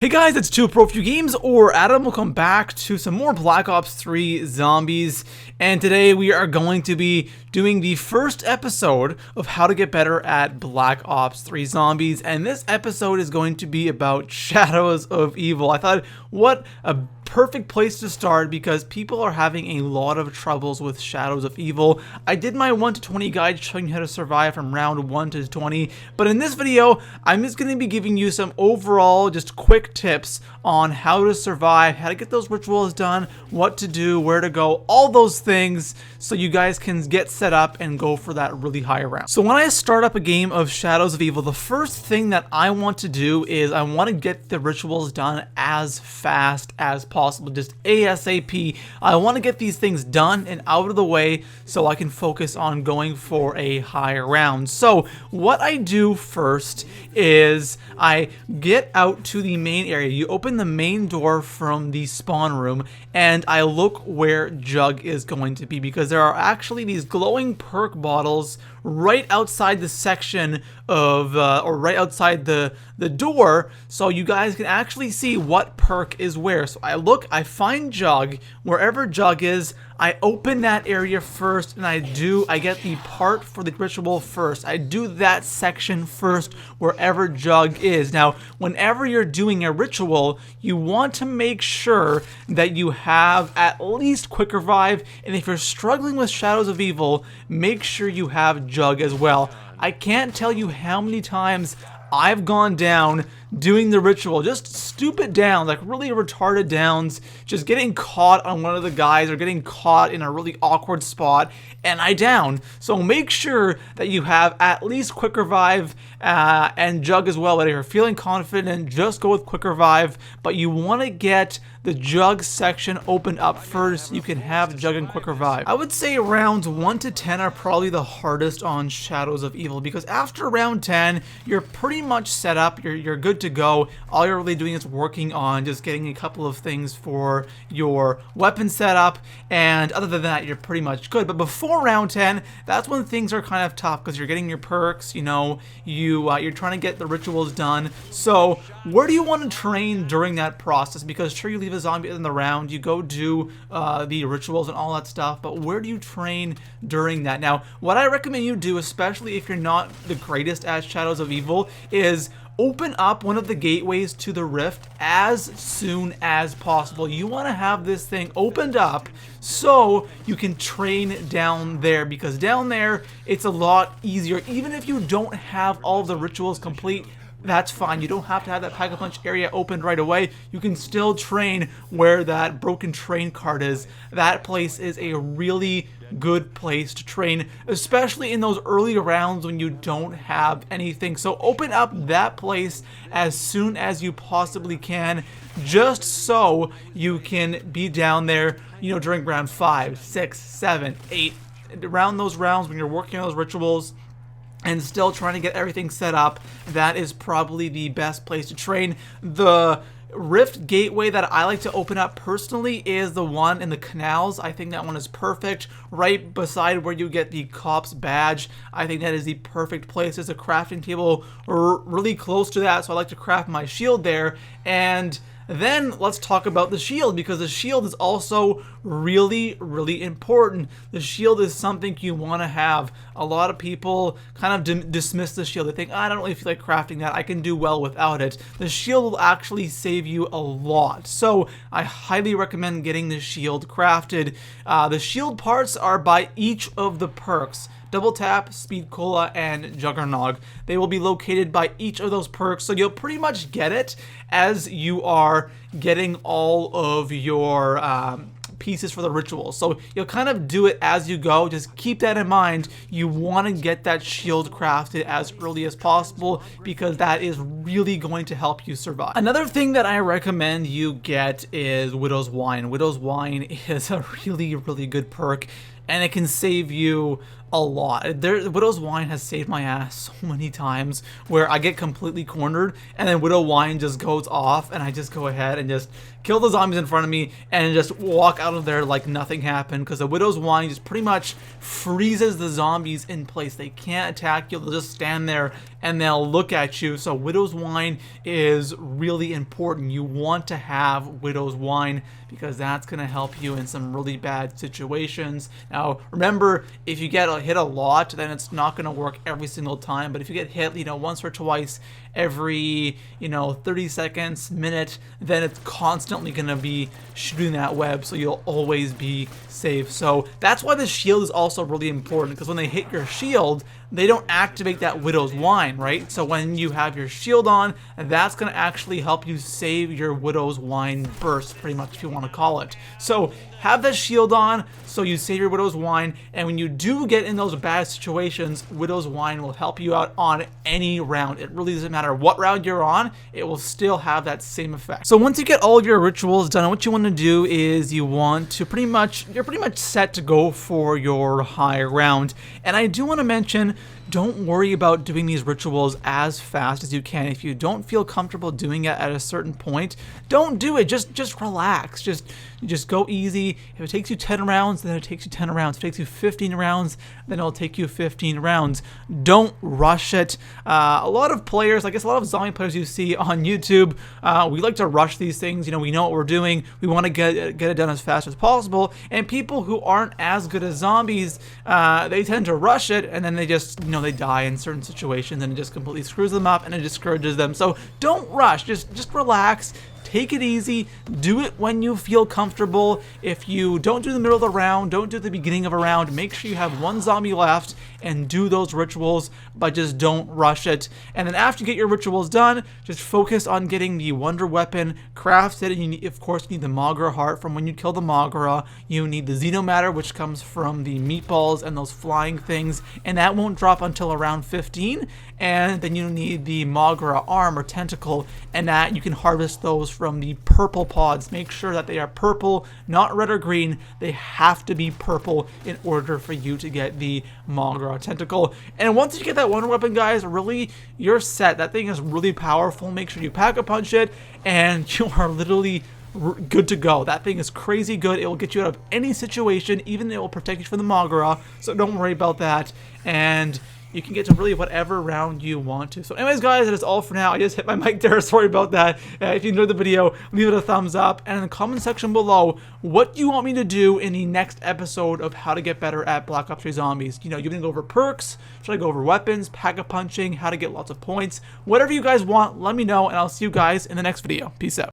Hey guys, it's ToProForuGames, or Adam. Welcome back to some more Black Ops 3 Zombies, and today we are going to be doing the first episode of how to get better at Black Ops 3 Zombies, and this episode is going to be about Shadows of Evil. I thought, what a perfect place to start because people are having a lot of troubles with Shadows of Evil. I did my 1 to 20 guide showing you how to survive from round 1 to 20, but in this video, I'm just going to be giving you some overall, just quick tips on how to survive, how to get those rituals done, what to do, where to go, all those things, so you guys can get set up and go for that really high round. So when I start up a game of Shadows of Evil, the first thing that I want to do is I want to get the rituals done as fast as possible, just ASAP. I want to get these things done and out of the way so I can focus on going for a higher round. So what I do first is I get out to the main area. You open the main door from the spawn room and I look where Jug is going to be, because there are actually these glowing perk bottles right outside the section of or right outside the door, so you guys can actually see what perk is where. So I look, I find Jug. Wherever Jug is, I open that area first, and I get the part for the ritual first. I do that section first wherever Jug is. Now, whenever you're doing a ritual, you want to make sure that you have at least Quick Revive, and if you're struggling with Shadows of Evil, make sure you have Jug as well. I can't tell you how many times I've gone down doing the ritual, just stupid downs, like really retarded downs, just getting caught on one of the guys or getting caught in a really awkward spot, and I down. So make sure that you have at least Quick Revive and Jug as well. But if you're feeling confident, just go with Quick Revive, but you want to get the Jug section opened up first so you can have Jug and Quick Revive. I would say rounds 1 to 10 are probably the hardest on Shadows of Evil, because after round 10, you're pretty much set up, you're good to go. All you're really doing is working on just getting a couple of things for your weapon setup, and other than that, you're pretty much good. But before round 10, that's when things are kind of tough, because you're getting your perks, you know, you're trying to get the rituals done. So where do you want to train during that process? Because sure, you leave a zombie in the round, you go do the rituals and all that stuff, but where do you train during that? Now, what I recommend you do, especially if you're not the greatest at Shadows of Evil, is open up one of the gateways to the rift as soon as possible. You want to have this thing opened up so you can train down there, because down there it's a lot easier. Even if you don't have all of the rituals complete, that's fine. You don't have to have that Pack-a-Punch area opened right away. You can still train where that broken train cart is. That place is a really good place to train, especially in those early rounds when you don't have anything. So open up that place as soon as you possibly can, just so you can be down there, you know, during round 5, 6, 7, 8, around those rounds when you're working on those rituals and still trying to get everything set up. That is probably the best place to train. The rift gateway that I like to open up personally is the one in the canals. I think that one is perfect, right beside where you get the cop's badge. I think that is the perfect place. There's a crafting table really close to that, so I like to craft my shield there. And then let's talk about the shield, because the shield is also really, really important. The shield is something you want to have. A lot of people kind of dismiss the shield. They think, I don't really feel like crafting that. I can do well without it. The shield will actually save you a lot. So I highly recommend getting the shield crafted. The shield parts are by each of the perks: Double Tap, Speed Cola, and Juggernog. They will be located by each of those perks, so you'll pretty much get it as you are getting all of your pieces for the ritual. So you'll kind of do it as you go. Just keep that in mind. You want to get that shield crafted as early as possible, because that is really going to help you survive. Another thing that I recommend you get is Widow's Wine. Widow's Wine is a really, really good perk, and it can save you a lot. Widow's Wine has saved my ass so many times where I get completely cornered and then Widow Wine just goes off and I just go ahead and just kill the zombies in front of me and just walk out of there like nothing happened, because the Widow's Wine just pretty much freezes the zombies in place. They can't attack you. They'll just stand there and they'll look at you. So Widow's Wine is really important. You want to have Widow's Wine because that's going to help you in some really bad situations. Now, remember, if you get hit a lot, then it's not going to work every single time. But if you get hit, once or twice every, 30 seconds, minute, then it's constantly going to be shooting that web, so you'll always be safe. So that's why the shield is also really important, because when they hit your shield, they don't activate that Widow's Wine, right? So when you have your shield on, that's going to actually help you save your Widow's Wine burst, pretty much, if you want to call it. So have that shield on so you save your Widow's Wine, and when you do get in those bad situations, Widow's Wine will help you out on any round. It really doesn't matter what round you're on, it will still have that same effect. So once you get all of your rituals done, what you want to do is you want to you're pretty much set to go for your high round. And I do want to mention, don't worry about doing these rituals as fast as you can. If you don't feel comfortable doing it at a certain point, don't do it. Just relax. Just go easy. If it takes you 10 rounds, then it takes you 10 rounds. If it takes you 15 rounds, then it'll take you 15 rounds. Don't rush it. A lot of players, I guess a lot of zombie players you see on YouTube, we like to rush these things. We know what we're doing. We want to get it done as fast as possible. And people who aren't as good as zombies, they tend to rush it, and then they just, they die in certain situations, and it just completely screws them up and it discourages them. So don't rush. Just relax. Take it easy. Do it when you feel comfortable. If you don't do the middle of the round, don't do the beginning of a round, make sure you have one zombie left and do those rituals, but just don't rush it. And then after you get your rituals done, just focus on getting the wonder weapon crafted. And you of course, need the Mogra heart from when you kill the Mogra. You need the Xenomatter, which comes from the meatballs and those flying things, and that won't drop until around 15. And then you need the Mogra arm or tentacle, and that you can harvest those from the purple pods. Make sure that they are purple, not red or green. They have to be purple in order for you to get the Mogra tentacle. And once you get that wonder weapon, guys, really, you're set. That thing is really powerful. Make sure you pack-a-punch it, and you are literally good to go. That thing is crazy good. It will get you out of any situation, even it will protect you from the Mogra, so don't worry about that. And you can get to really whatever round you want to. So anyways, guys, that is all for now. I just hit my mic there. Sorry about that. If you enjoyed the video, leave it a thumbs up. And in the comment section below, what do you want me to do in the next episode of how to get better at Black Ops 3 Zombies? You want to go over perks? Should I go over weapons, pack-a-punching, how to get lots of points? Whatever you guys want, let me know, and I'll see you guys in the next video. Peace out.